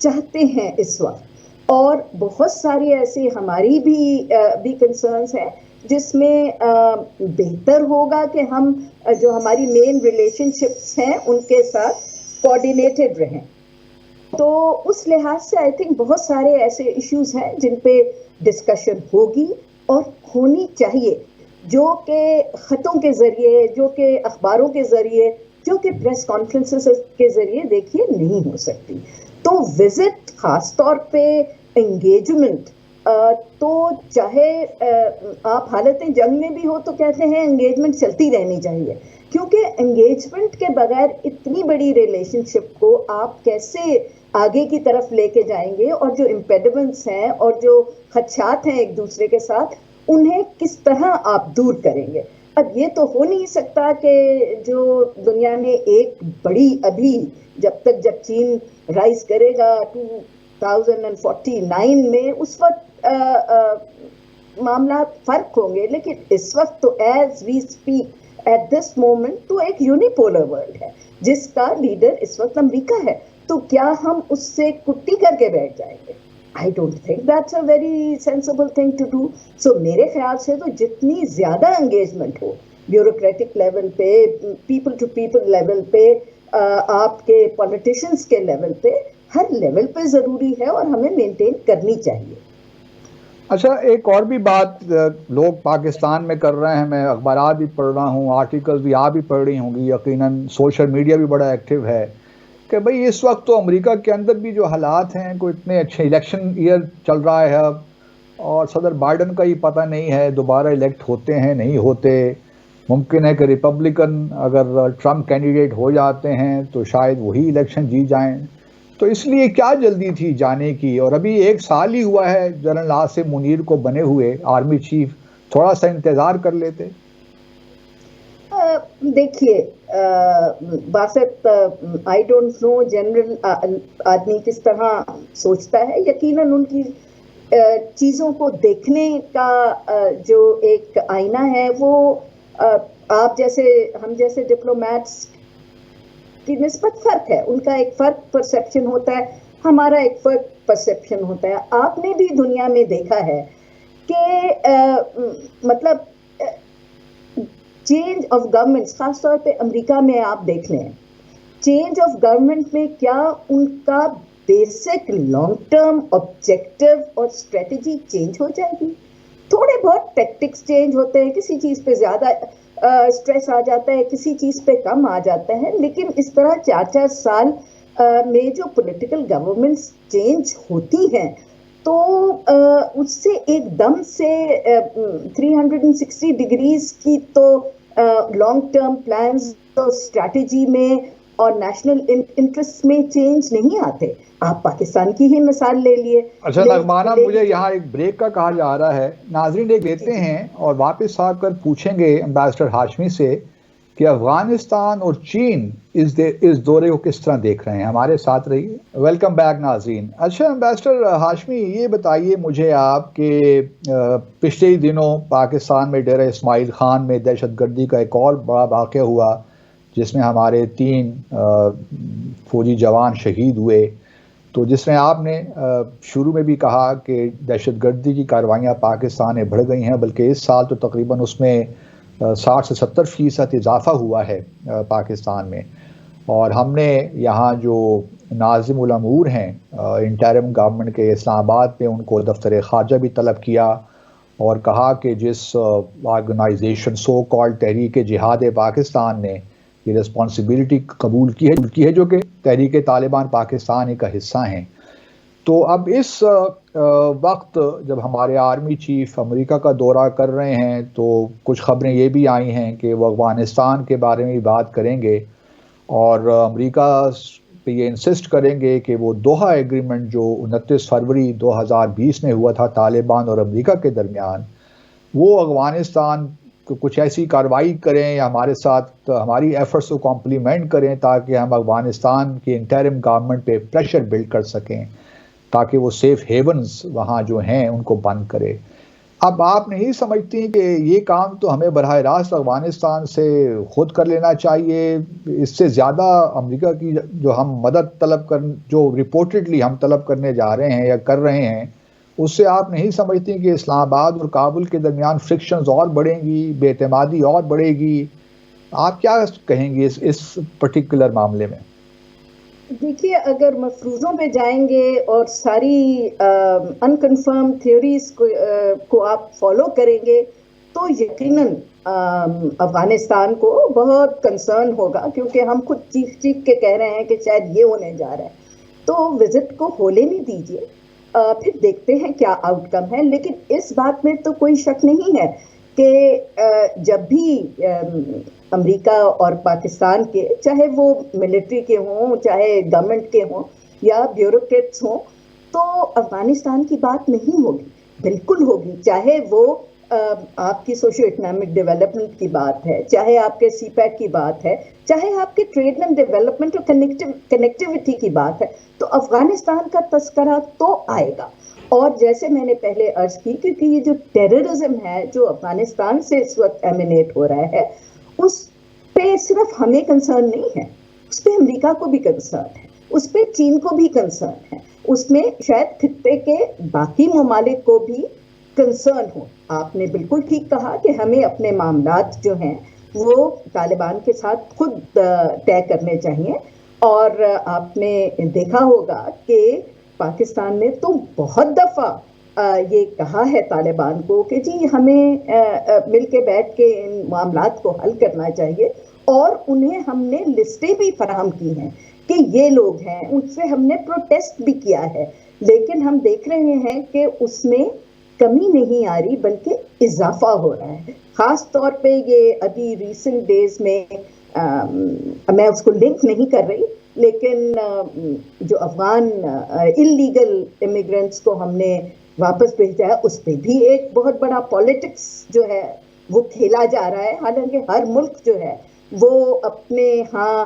چاہتے ہیں اس وقت. اور بہت ساری ایسی ہماری بھی کنسرنز ہیں جس میں بہتر ہوگا کہ ہم جو ہماری مین ریلیشن شپس ہیں ان کے ساتھ کوآرڈینیٹڈ رہیں. تو اس لحاظ سے آئی تھنک بہت سارے ایسے ایشوز ہیں جن پہ ڈسکشن ہوگی اور ہونی چاہیے, جو کہ خطوں کے ذریعے, جو کہ اخباروں کے ذریعے, جو کہ پریس کانفرنسز کے ذریعے دیکھیے نہیں ہو سکتی. تو وزٹ خاص طور پہ انگیجمنٹ, تو چاہے آپ حالت جنگ میں بھی ہو تو کہتے ہیں انگیجمنٹ چلتی رہنی چاہیے, کیونکہ انگیجمنٹ کے بغیر اتنی بڑی ریلیشن شپ کو آپ کیسے آگے کی طرف لے کے جائیں گے, اور جو امپیڈمنٹس ہیں اور جو خدشات ہیں ایک دوسرے کے ساتھ انہیں کس طرح آپ دور کریں گے. اب یہ تو ہو نہیں سکتا کہ جو دنیا میں ایک بڑی ابھی جب چین رائز کرے گا 2049 میں اس وقت معاملات فرق ہوں گے, لیکن اس وقت تو as we speak at this moment تو ایک یونیپولر ورلڈ ہے جس کا لیڈر اس وقت امریکہ ہے. تو کیا ہم اس سے کٹی کر کے بیٹھ جائیں گے؟ I don't think that's a very sensible thing to do. So میرے خیال سے تو جتنی زیادہ انگیجمنٹ ہو بیوروکریٹک لیول پہ, پیپل ٹو پیپل لیول پہ, آپ کے پولیٹیشنز کے لیول پہ, ہر لیول پہ ضروری ہے اور ہمیں مینٹین کرنی چاہیے. اچھا, ایک اور بھی بات لوگ پاکستان میں کر رہے ہیں, میں اخبارات بھی پڑھ رہا ہوں, آرٹیکل بھی آپ بھی پڑھ رہی ہوں گی یقیناً, سوشل میڈیا بھی بڑا ایکٹیو ہے, کہ بھئی اس وقت تو امریکہ کے اندر بھی جو حالات ہیں, کوئی اتنے اچھے الیکشن ایئر چل رہا ہے اب, اور صدر بائیڈن کا ہی پتہ نہیں ہے دوبارہ الیکٹ ہوتے ہیں نہیں ہوتے. ممکن ہے کہ ریپبلکن اگر ٹرمپ کینڈیڈیٹ ہو جاتے ہیں تو شاید وہی الیکشن جیت جائیں. تو اس لیے کیا جلدی تھی جانے کی؟ اور ابھی 1 سال ہی ہوا ہے جنرل عاصم منیر کو بنے ہوئے آرمی چیف, تھوڑا سا انتظار کر لیتے. دیکھیے Basit, I don't know general آدمی کس طرح سوچتا ہے. یقیناً ان کی چیزوں کو دیکھنے کا جو ایک آئینہ ہے وہ آپ جیسے ہم جیسے ڈپلومیٹس کی نسبت فرق ہے، ان کا ایک فرق پرسیپشن ہوتا ہے، ہمارا ایک فرق پرسیپشن ہوتا ہے. آپ نے بھی دنیا میں دیکھا ہے کہ مطلب چینج آف گورنمنٹس، خاص طور پہ امریکہ میں آپ دیکھ لیں، چینج آف گورنمنٹ میں کیا ان کا بیسک لانگ ٹرم آبجیکٹو اور اسٹریٹجی چینج ہو جائے گی؟ تھوڑے بہت ٹیکٹکس چینج ہوتے ہیں، کسی چیز پہ زیادہ اسٹریس آ جاتا ہے، کسی چیز پہ کم آ جاتا ہے، لیکن اس طرح 4 سال میں جو پولیٹیکل گورنمنٹس چینج ہوتی ہیں تو اس سے ایک دم سے 360 ڈگریز کی تو لانگ ٹرم پلانز اور اسٹریٹجی میں اور نیشنل انٹرسٹ میں چینج نہیں آتے. آپ پاکستان کی ہی مثال لے لیے. اچھا نغمانہ، مجھے یہاں ایک بریک کا کہا جا رہا ہے، ناظرین ایک لیتے ہیں اور واپس آ کر پوچھیں گے امبیسڈر ہاشمی سے کہ افغانستان اور چین اس دورے کو کس طرح دیکھ رہے ہیں. ہمارے ساتھ رہیے. ویلکم بیک ناظرین. اچھا امبیسڈر ہاشمی، یہ بتائیے مجھے آپ کہ پچھلے دنوں پاکستان میں ڈیرہ اسماعیل خان میں دہشت گردی کا ایک اور بڑا واقعہ ہوا جس میں ہمارے 3 فوجی جوان شہید ہوئے. تو جس میں آپ نے شروع میں بھی کہا کہ دہشت گردی کی کارروائیاں پاکستان میں بڑھ گئی ہیں، بلکہ اس سال تو تقریباً اس میں 60 سے 70% اضافہ ہوا ہے پاکستان میں. اور ہم نے یہاں جو ناظم الامور ہیں انٹرم گورنمنٹ کے اسلام آباد میں، ان کو دفتر خارجہ بھی طلب کیا اور کہا کہ جس آرگنائزیشن سو کال تحریک جہاد پاکستان نے یہ رسپانسبلٹی قبول کی ہے جو کہ تحریک طالبان پاکستان کا حصہ ہیں. تو اب اس وقت جب ہمارے آرمی چیف امریکہ کا دورہ کر رہے ہیں تو کچھ خبریں یہ بھی آئی ہیں کہ وہ افغانستان کے بارے میں بات کریں گے اور امریکہ پہ یہ انسسٹ کریں گے کہ وہ دوحہ ایگریمنٹ جو 29 فروری 2020 میں ہوا تھا طالبان اور امریکہ کے درمیان، وہ افغانستان کو کچھ ایسی کارروائی کریں یا ہمارے ساتھ ہماری ایفرٹس کو کمپلیمنٹ کریں تاکہ ہم افغانستان کی انٹرم گورنمنٹ پہ پریشر بلڈ کر سکیں تاکہ وہ سیف ہیونز وہاں جو ہیں ان کو بند کرے. اب آپ نہیں سمجھتی کہ یہ کام تو ہمیں براہ راست افغانستان سے خود کر لینا چاہیے؟ اس سے زیادہ امریکہ کی جو ہم مدد جو رپورٹڈلی ہم طلب کرنے جا رہے ہیں یا کر رہے ہیں، اس سے آپ نہیں سمجھتی کہ اسلام آباد اور کابل کے درمیان فرکشنز اور بڑھیں گی، بے اعتمادی اور بڑھے گی؟ آپ کیا کہیں گے اس پرٹیکولر معاملے میں؟ دیکھیے، اگر مفروضوں پہ جائیں گے اور ساری انکنفرم تھیوریز کو آپ فالو کریں گے تو یقیناً افغانستان کو بہت کنسرن ہوگا، کیونکہ ہم خود چیخ کے کہہ رہے ہیں کہ شاید یہ ہونے جا رہا ہے. تو وزٹ کو ہولے نہیں دیجیے، پھر دیکھتے ہیں کیا آؤٹ کم ہے. لیکن اس بات میں تو کوئی شک نہیں ہے کہ جب بھی امریکہ اور پاکستان کے، چاہے وہ ملٹری کے ہوں، چاہے گورنمنٹ کے ہوں یا بیوروکریٹس ہوں، تو افغانستان کی بات نہیں ہوگی، بالکل ہوگی. چاہے وہ آپ کی سوشو اکنامک ڈیولپمنٹ کی بات ہے، چاہے آپ کے سی پیک کی بات ہے، چاہے آپ کے ٹریڈ اینڈ ڈیولپمنٹ اور کنیکٹیوٹی کی بات ہے، تو افغانستان کا تذکرہ تو آئے گا. اور جیسے میں نے پہلے عرض کی، کیونکہ یہ جو ٹیررزم ہے جو افغانستان سے اس وقت ایمینیٹ ہو رہا ہے، اس پہ صرف ہمیں کنسرن نہیں ہے، اس پہ امریکہ کو بھی کنسرن ہے، اس پہ چین کو بھی کنسرن ہے، اس میں شاید خطے کے باقی ممالک کو بھی کنسرن ہو. آپ نے بالکل ٹھیک کہا کہ ہمیں اپنے معاملات جو ہیں وہ طالبان کے ساتھ خود طے کرنے چاہیے. اور آپ نے دیکھا ہوگا کہ پاکستان نے تو بہت دفعہ یہ کہا ہے طالبان کو کہ جی ہمیں مل کے بیٹھ کے ان معاملات کو حل کرنا چاہیے، اور انہیں ہم نے لسٹیں بھی فراہم کی ہیں کہ یہ لوگ ہیں، ان سے ہم نے پروٹیسٹ بھی کیا ہے. لیکن ہم دیکھ رہے ہیں کہ اس میں کمی نہیں آ رہی بلکہ اضافہ ہو رہا ہے. خاص طور پہ یہ ابھی ریسنٹ ڈیز میں میں اس کو لنک نہیں کر رہی، لیکن جو افغان انلیگل امیگرینٹس کو ہم نے واپس بھیجا ہے، اس پہ بھی ایک بہت بڑا پالیٹکس جو ہے وہ کھیلا جا رہا ہے. حالانکہ ہر ملک جو ہے وہ اپنے ہاں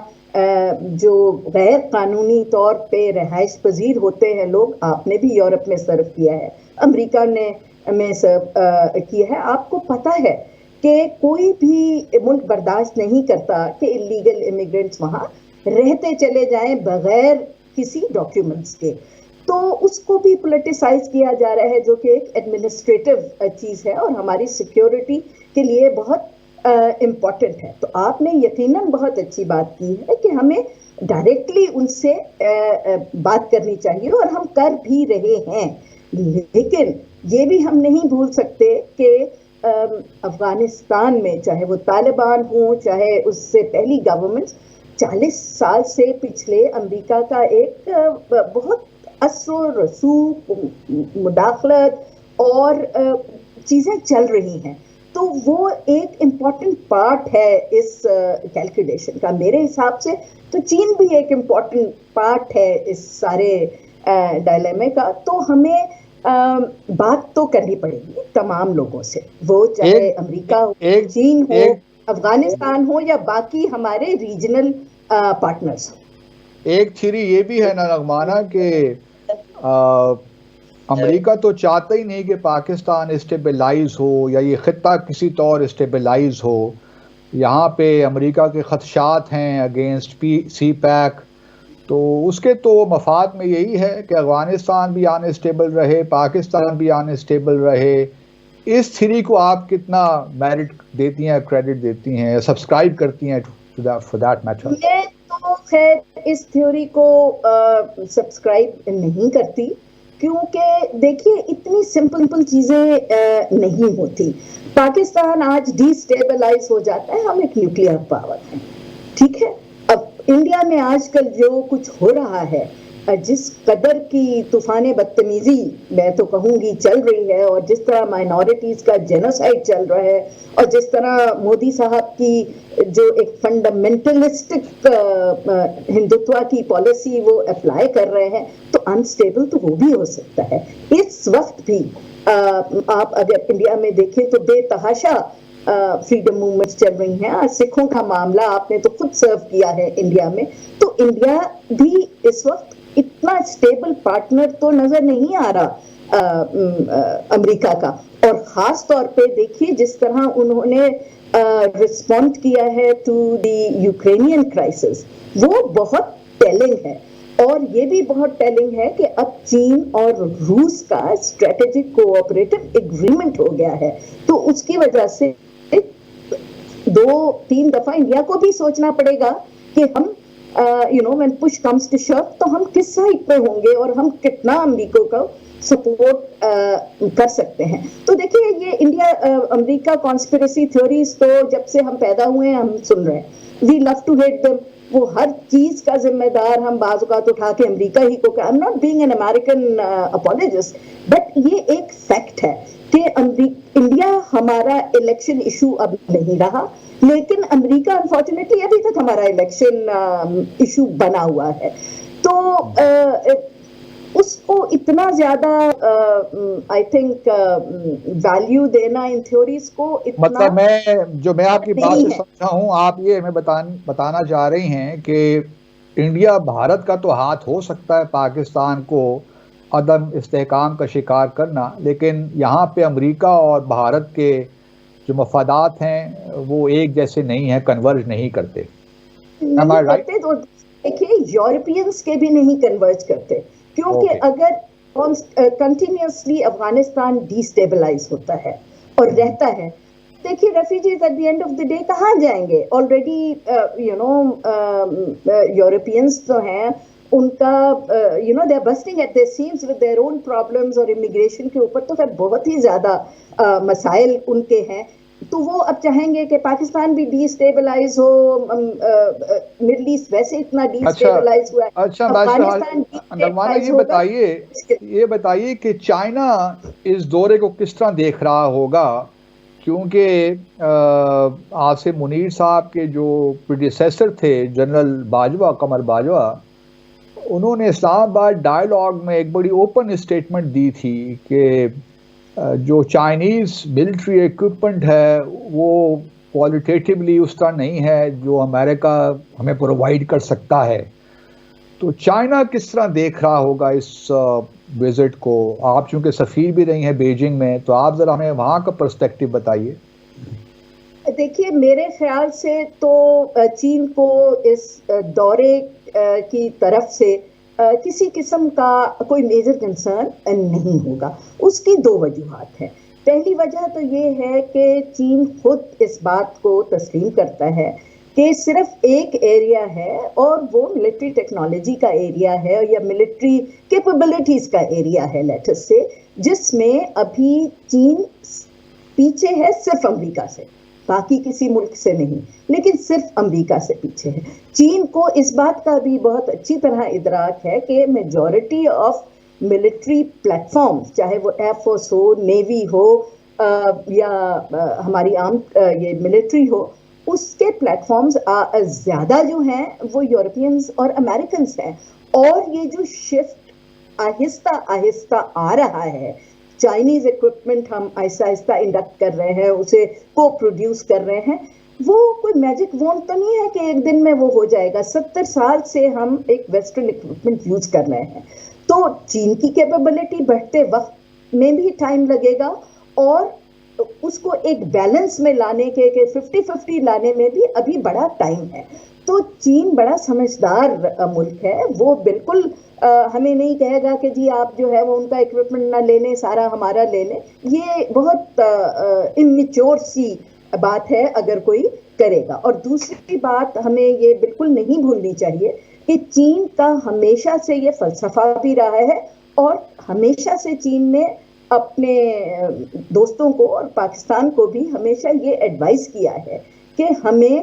جو غیر قانونی طور پہ رہائش پذیر ہوتے ہیں لوگ، آپ نے بھی یورپ میں سرو کیا ہے، امریکہ نے میں سرو کیا ہے. آپ کو پتہ ہے کہ کوئی بھی ملک برداشت نہیں کرتا کہ اللیگل امیگرینٹس وہاں رہتے چلے جائیں بغیر کسی ڈاکیومنٹس کے. تو اس کو بھی پولیٹیسائز کیا جا رہا ہے جو کہ ایک ایڈمنسٹریٹو چیز ہے اور ہماری سیکیورٹی کے لیے بہت امپورٹنٹ ہے. تو آپ نے یقیناً بہت اچھی بات کی ہے کہ ہمیں ڈائریکٹلی ان سے بات کرنی چاہیے اور ہم کر بھی رہے ہیں. لیکن یہ بھی ہم نہیں بھول سکتے کہ افغانستان میں چاہے وہ طالبان ہوں چاہے اس سے پہلی گورنمنٹس 40 سال سے پچھلے امریکہ کا ایک بہت اثر و رسوخ مداخلت اور چیزیں چل رہی ہیں. تو وہ ایک امپورٹنٹ پارٹ ہے اس کیلکولیشن کا. میرے حساب سے تو چین بھی ایک امپورٹنٹ پارٹ ہے اس سارے ڈائلیمے کا. تو ہمیں بات تو کرنی پڑے گی تمام لوگوں سے, وہ چاہے امریکہ ہو, چین ہو, افغانستان ہو یا باقی ہمارے ریجنل پارٹنرز ہوں. ایک تھیری یہ بھی ہے نا نغمانہ کہ امریکہ تو چاہتا ہی نہیں کہ پاکستان اسٹیبلائز ہو یا یہ خطہ کسی طور اسٹیبلائز ہو. یہاں پہ امریکہ کے خدشات ہیں اگینسٹ سی پیک, تو اس کے تو مفاد میں یہی ہے کہ افغانستان بھی انسٹیبل رہے, پاکستان بھی انسٹیبل رہے. اس تھیری کو آپ کتنا میرٹ دیتی ہیں, کریڈٹ دیتی ہیں, سبسکرائب کرتی ہیں فار دیٹ میٹر؟ میں تو خیر اس تھیوری کو سبسکرائب نہیں کرتی, کیونکہ دیکھیے اتنی سمپل چیزیں نہیں ہوتی. پاکستان آج ڈی اسٹیبلائز ہو جاتا ہے, ہم ایک نیوکلیئر پاور ہیں, ٹھیک ہے. اب انڈیا میں آج کل جو کچھ ہو رہا ہے, جس قدر کی طوفان بدتمیزی میں تو کہوں گی چل رہی ہے, اور جس طرح مائنورٹیز کا جینوسائڈ چل رہا ہے, اور جس طرح مودی صاحب کی جو ایک فنڈامنٹلسٹک ہندوتوا کی پالیسی وہ اپلائی کر رہے ہیں, تو انسٹیبل تو وہ بھی ہو سکتا ہے. اس وقت بھی آپ اگر انڈیا میں دیکھیں تو بے تحاشا فریڈم موومنٹس چل رہی ہیں. سکھوں کا معاملہ آپ نے تو خود سرو کیا ہے انڈیا میں. تو انڈیا بھی اس وقت اتنا اسٹیبل پارٹنر تو نظر نہیں آ رہا امریکہ کا. اور خاص طور پہ دیکھیے جس طرح انہوں نے رسپونڈ کیا ہے ٹو دی یوکرینین کرائسس, وہ بہت ٹیلنگ ہے. اور یہ بھی بہت ٹیلنگ ہے کہ اب چین اور روس کا اسٹریٹجک کوآپریٹو ایگریمنٹ ہو گیا ہے. تو اس کی وجہ سے 2-3 دفعہ انڈیا کو بھی سوچنا پڑے گا کہ ہم when push comes to shove تو ہم کس سائڈ پہ ہوں گے اور ہم کتنا امریکہ کو سپورٹ کر سکتے ہیں. تو دیکھیے یہ انڈیا امریکہ کانسپریسی تھیوریز تو جب سے ہم پیدا ہوئے ہیں ہم سن رہے ہیں. وی لو ٹو ہیٹ دم. وہ ہر چیز کا ذمہ دار ہم بعض اوقات اٹھا کے امریکہ ہی کو. I'm not being an American apologist, but یہ ایک فیکٹ ہے کہ انڈیا ہمارا الیکشن ایشو اب نہیں رہا, لیکن امریکہ انفارچونیٹلی ابھی تک ہمارا الیکشن ایشو بنا ہوا ہے. تو اس کو اتنا زیادہ آئی تھنک ویلیو دینا ان تھیوریز کو اتنا, مطلب میں آپ کی بات سے سمجھا ہوں, آپ یہ ہمیں بتانا چاہ رہی ہیں کہ انڈیا بھارت کا تو ہاتھ ہو سکتا ہے پاکستان کو عدم استحکام کا شکار کرنا, لیکن یہاں پہ امریکہ اور بھارت کے جو مفادات ہیں وہ ایک جیسے نہیں ہیں, کنورج نہیں کرتے. تو دیکھیے یورپینس کے بھی نہیں کنورج کرتے, کیونکہ اگر کنٹینیوسلی افغانستان ڈی اسٹیبلائز ہوتا ہے اور رہتا ہے, دیکھیے refugees at the end of the day کہاں جائیں گے؟ آلریڈی یورپینس تو ہیں, ان کا they are busting at their seams with their own problems, اور امیگریشن کے اوپر تو پھر بہت ہی زیادہ مسائل ان کے ہیں. تو وہ اب چاہیں گے کہ پاکستان بھی ڈی اسٹیبلائز ہو, مڈل ایسٹ ویسے اتنا ڈی اسٹیبلائز ہوا ہے. اچھا یہ بتائیے کہ چائنا اس دورے کو کس طرح دیکھ رہا ہوگا, کیونکہ عاصم منیر صاحب کے جو پریڈیسیسر تھے جنرل باجوہ, قمر باجوہ, انہوں نے اسلام آباد ڈائیلاگ میں ایک بڑی اوپن اسٹیٹمنٹ دی تھی کہ جو چائنیز ملٹری ایکوپمنٹ ہے وہ کوالٹیٹیولی اس طرح نہیں ہے جو امریکہ ہمیں پرووائڈ کر سکتا ہے. تو چائنا کس طرح دیکھ رہا ہوگا اس وزٹ کو؟ آپ چونکہ سفیر بھی رہی ہیں بیجنگ میں, تو آپ ذرا ہمیں وہاں کا پرسپیکٹو بتائیے. دیکھیے میرے خیال سے تو چین کو اس دورے کی طرف سے کسی قسم کا کوئی میجر کنسرن نہیں ہوگا. اس کی دو وجوہات ہیں. پہلی وجہ تو یہ ہے کہ چین خود اس بات کو تسلیم کرتا ہے کہ صرف ایک ایریا ہے اور وہ ملٹری ٹیکنالوجی کا ایریا ہے یا ملٹری کیپبلٹیز کا ایریا ہے لیٹس سے, جس میں ابھی چین پیچھے ہے صرف امریکہ سے, باقی کسی ملک سے نہیں, لیکن صرف امریکہ سے پیچھے ہے. چین کو اس بات کا بھی بہت اچھی طرح ادراک ہے کہ majority of military platforms, چاہے وہ ایئر فورس ہو, نیوی ہو یا ہماری عام یہ ملٹری ہو, اس کے پلیٹ فارمز زیادہ جو ہیں وہ یورپینز اور امریکنز ہیں. اور یہ جو شفٹ آہستہ آہستہ آ رہا ہے, چائنیز اکوپمنٹ ہم آہستہ آہستہ انڈکٹ کر رہے ہیں, اسے کو پروڈیوس کر رہے ہیں, وہ کوئی میجک وانڈ تو نہیں ہے کہ ایک دن میں وہ ہو جائے گا. 70 سال سے ہم ایک ویسٹرن اکوپمنٹ یوز کر رہے ہیں, تو چین کی کیپیبلٹی بڑھتے وقت میں بھی ٹائم لگے گا, اور اس کو ایک بیلنس میں لانے کے 50-50 لانے میں بھی ابھی بڑا ٹائم ہے. تو چین بڑا سمجھدار ملک ہے, وہ بالکل ہمیں نہیں کہے گا کہ جی آپ جو ہے وہ ان کا اکوپمنٹ نہ لے لیں, سارا ہمارا لے لیں. یہ بہت اممیچور سی بات ہے اگر کوئی کرے گا. اور دوسری بات ہمیں یہ بالکل نہیں بھولنی چاہیے کہ چین کا ہمیشہ سے یہ فلسفہ بھی رہا ہے, اور ہمیشہ سے چین نے اپنے دوستوں کو اور پاکستان کو بھی ہمیشہ یہ ایڈوائز کیا ہے کہ ہمیں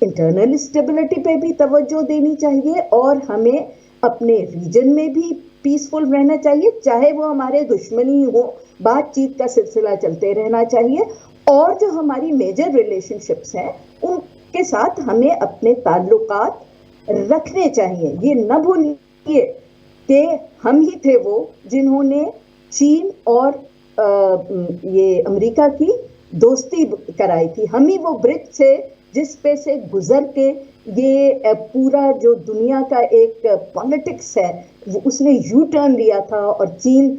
انٹرنل اسٹیبلٹی پہ بھی توجہ دینی چاہیے, اور ہمیں اپنے ریجن میں بھی پیسفل رہنا چاہیے, چاہے وہ ہمارے دشمنی ہو, بات چیت کا سلسلہ چلتے رہنا چاہیے, اور جو ہماری میجر ریلیشن شپس ہیں ان کے ساتھ ہمیں اپنے تعلقات رکھنے چاہیے. یہ نہ بھولیے کہ ہم ہی تھے وہ جنہوں نے چین اور یہ امریکہ کی دوستی کرائی تھی, ہم ہی وہ برج سے جس پہ سے گزر کے یہ پورا جو دنیا کا ایک پالیٹکس ہے اس نے یو ٹرن لیا تھا, اور چین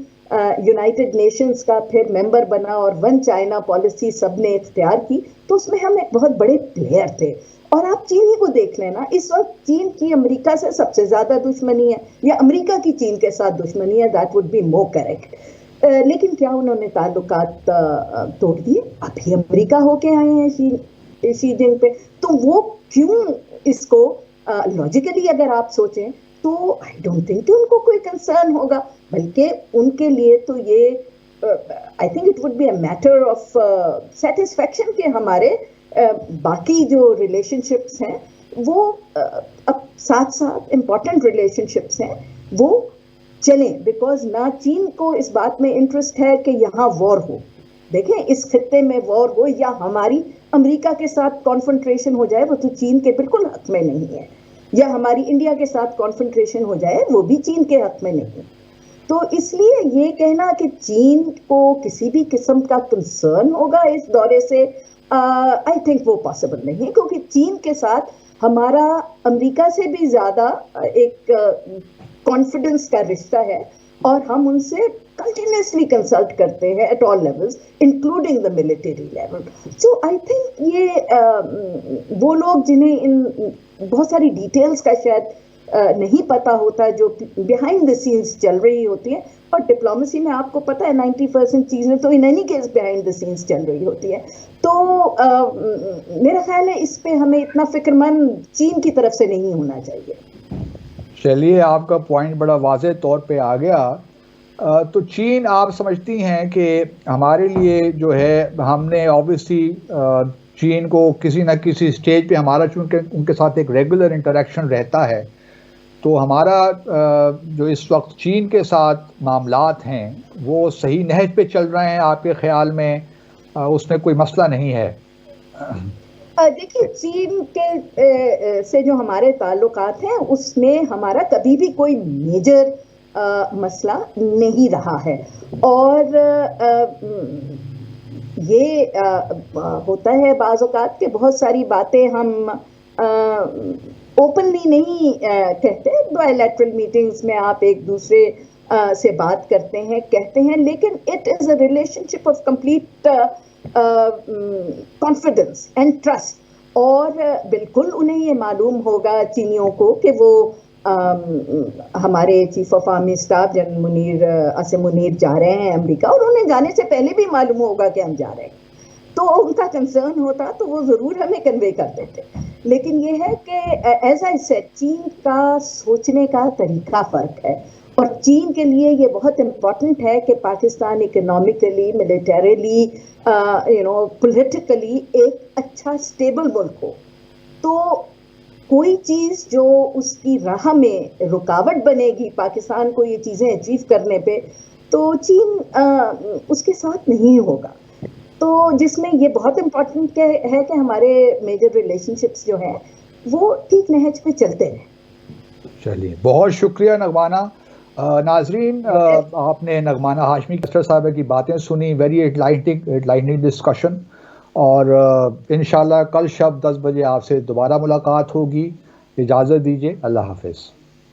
یونائٹڈ نیشنز کا پھر ممبر بنا, اور ون چائنا پالیسی سب نے اختیار کی. تو اس میں ہم ایک بہت بڑے پلیئر تھے. اور آپ چین ہی کو دیکھ لینا, اس وقت چین کی امریکہ سے سب سے زیادہ دشمنی ہے, یا امریکہ کی چین کے ساتھ دشمنی ہے, that would be more correct. لیکن کیا انہوں نے تعلقات توڑ دیے؟ ابھی امریکہ ہو کے آئے ہیں شی جنگ پہ, تو وہ کیوں اس کو لاجیکلی اگر آپ سوچیں تو آئی ڈونٹ تھنک کہ ان کو کوئی کنسرن ہوگا, بلکہ ان کے لیے تو یہ I think it would be a matter of satisfaction کہ ہمارے باقی جو ریلیشن شپس ہیں وہ اب ساتھ ساتھ امپورٹنٹ ریلیشن شپس ہیں وہ چلیں, بیکاز نہ چین کو اس بات میں انٹرسٹ ہے کہ یہاں وار ہو. دیکھیں اس خطے میں وار ہو یا ہماری امریکہ کے ساتھ کانفرنٹریشن ہو جائے, وہ تو چین کے بالکل حق میں نہیں ہے, یا ہماری انڈیا کے ساتھ کانفرنٹریشن ہو جائے وہ بھی چین کے حق میں نہیں. تو اس لیے یہ کہنا کہ چین کو کسی بھی قسم کا کنسرن ہوگا اس دورے سے, آئی تھنک وہ پاسبل نہیں, کیونکہ چین کے ساتھ ہمارا امریکہ سے بھی زیادہ ایک کانفیڈنس کا رشتہ ہے, اور ہم ان سے کنٹینیوسلی کنسلٹ کرتے ہیں at all levels including the military level. So I think یہ وہ لوگ جنہیں ان بہت ساری ڈیٹیلز کا شاید نہیں پتا ہوتا جو بیہائنڈ دا سینس چل رہی ہوتی ہے, اور ڈپلومسی میں آپ کو پتا ہے 90% چیزیں تو in any case behind the sense چل رہی ہوتی ہے. تو میرا خیال ہے اس پہ ہمیں اتنا فکر مند چین کی طرف سے نہیں ہونا چاہیے. چلیے آپ کا پوائنٹ بڑا واضح طور پہ آ گیا. تو چین آپ سمجھتی ہیں کہ ہمارے لیے جو ہے ہم نے آبویسلی چین کو کسی نہ کسی اسٹیج پہ ہمارا چونکہ ان کے ساتھ ایک ریگولر انٹریکشن رہتا ہے, تو ہمارا جو اس وقت چین کے ساتھ معاملات ہیں وہ صحیح نہج پہ چل رہے ہیں آپ کے خیال میں؟ اس میں کوئی مسئلہ نہیں ہے؟ دیکھیے چین کے سے جو ہمارے تعلقات ہیں اس میں ہمارا کبھی بھی کوئی میجر مسئلہ نہیں رہا ہے, اور یہ ہوتا ہے بعض اوقات کہ بہت ساری باتیں ہم اوپنلی نہیں کہتے, بائیلیٹرل میٹنگز میں آپ ایک دوسرے سے بات کرتے ہیں کہتے ہیں, لیکن it is a relation ship of complete confidence and trust. اور بالکل انہیں یہ معلوم ہوگا چینیوں کو کہ وہ ہمارے chief of army staff general Asim Munir جا رہے ہیں امریکہ, اور انہیں جانے سے پہلے بھی معلوم ہوگا کہ ہم جا رہے ہیں. تو ان کا کنسرن ہوتا تو وہ ضرور ہمیں کنوے کر دیتے. لیکن یہ ہے کہ ایز آئی سیڈ, چین کا سوچنے کا طریقہ فرق ہے, اور چین کے لیے یہ بہت امپورٹنٹ ہے کہ پاکستان اکنامکلی, ملیٹریلی, پولیٹیکلی ایک اچھا اسٹیبل ملک ہو. تو کوئی چیز جو اس کی راہ میں رکاوٹ بنے گی پاکستان کو یہ چیزیں اچیو کرنے پہ, تو چین اس کے ساتھ نہیں ہوگا. تو جس میں یہ بہت امپورٹنٹ ہے کہ ہمارے میجر ریلیشن شپس جو ہیں وہ ٹھیک نہج پہ چلتے رہیں. چلیے, بہت شکریہ نغمانہ. ناظرین, آپ نے نغمانہ ہاشمی صاحبہ کی باتیں سنی, ویری انلائٹننگ ڈسکشن. اور انشاءاللہ کل شب 10 بجے آپ سے دوبارہ ملاقات ہوگی. اجازت دیجیے, اللہ حافظ.